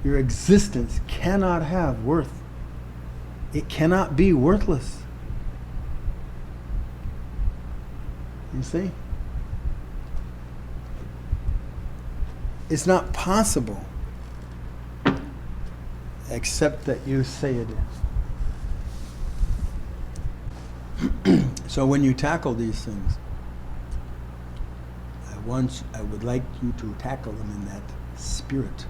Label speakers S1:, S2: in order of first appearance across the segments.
S1: Your existence cannot have worth. It cannot be worthless. You see? It's not possible except that you say it is. So when you tackle these things, I would like you to tackle them in that spirit.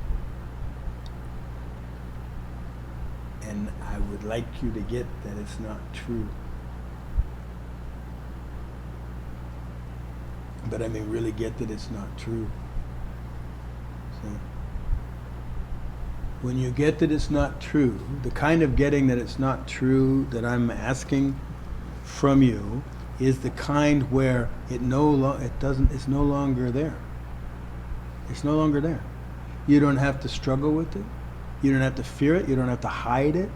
S1: And I would like you to get that it's not true. But I mean, really get that it's not true. So, when you get that it's not true, the kind of getting that it's not true that I'm asking from you is the kind where it's no longer there. It's no longer there. You don't have to struggle with it. You don't have to fear it. You don't have to hide it.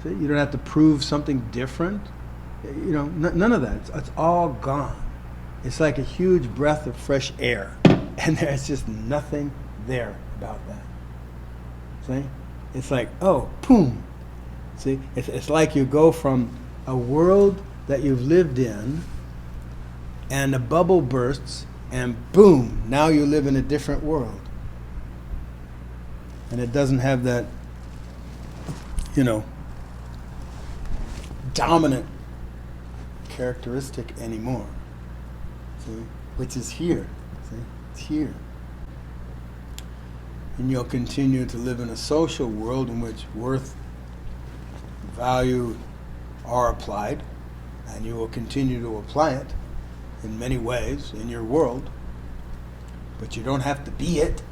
S1: See? You don't have to prove something different. You know, none of that. It's all gone. It's like a huge breath of fresh air, and there's just nothing there about that. See? It's like, oh, boom. See? It's like you go from a world that you've lived in, and a bubble bursts, and boom, now you live in a different world. And it doesn't have that, dominant characteristic anymore. See? Which is here. See? It's here. And you'll continue to live in a social world in which worth, value are applied, and you will continue to apply it in many ways in your world, but you don't have to be it.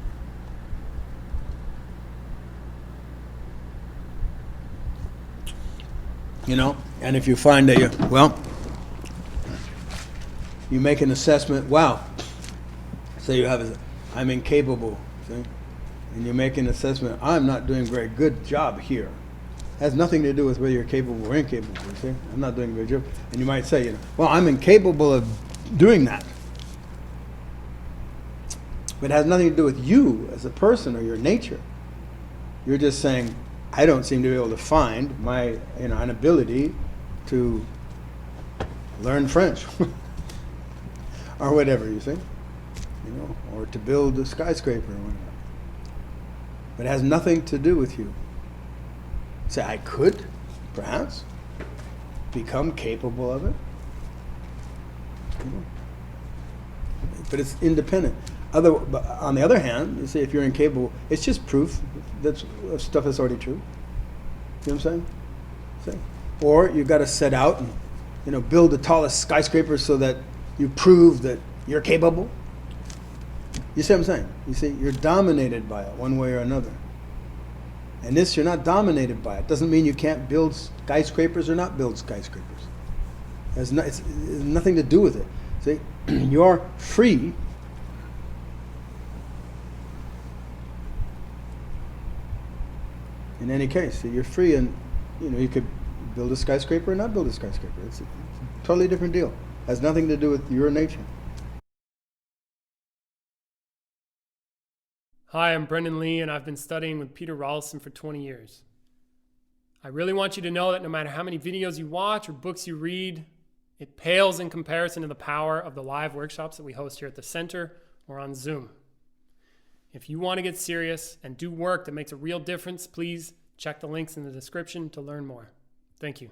S1: And if you find that you make an assessment, wow, say you have I'm incapable, see? And you make an assessment, I'm not doing a very good job here. It has nothing to do with whether you're capable or incapable, you see? I'm not doing a good job. And you might say, well, I'm incapable of doing that. But it has nothing to do with you as a person or your nature. You're just saying, I don't seem to be able to find my inability to learn French or whatever, you see, or to build a skyscraper or whatever. But it has nothing to do with you. Say, I could, perhaps, become capable of it. But it's independent. But on the other hand, you see, if you're incapable, it's just proof that stuff is already true. You know what I'm saying? See? Or you've got to set out and build the tallest skyscraper so that you prove that you're capable. You see what I'm saying? You see, you're dominated by it one way or another. And this, you're not dominated by it. Doesn't mean you can't build skyscrapers or not build skyscrapers. It's nothing to do with it. See, you're free. In any case, you're free, and you could build a skyscraper or not build a skyscraper. It's a totally different deal. It has nothing to do with your nature.
S2: Hi, I'm Brendan Lee, and I've been studying with Peter Ralston for 20 years. I really want you to know that no matter how many videos you watch or books you read, it pales in comparison to the power of the live workshops that we host here at the center or on Zoom. If you want to get serious and do work that makes a real difference, please check the links in the description to learn more. Thank you.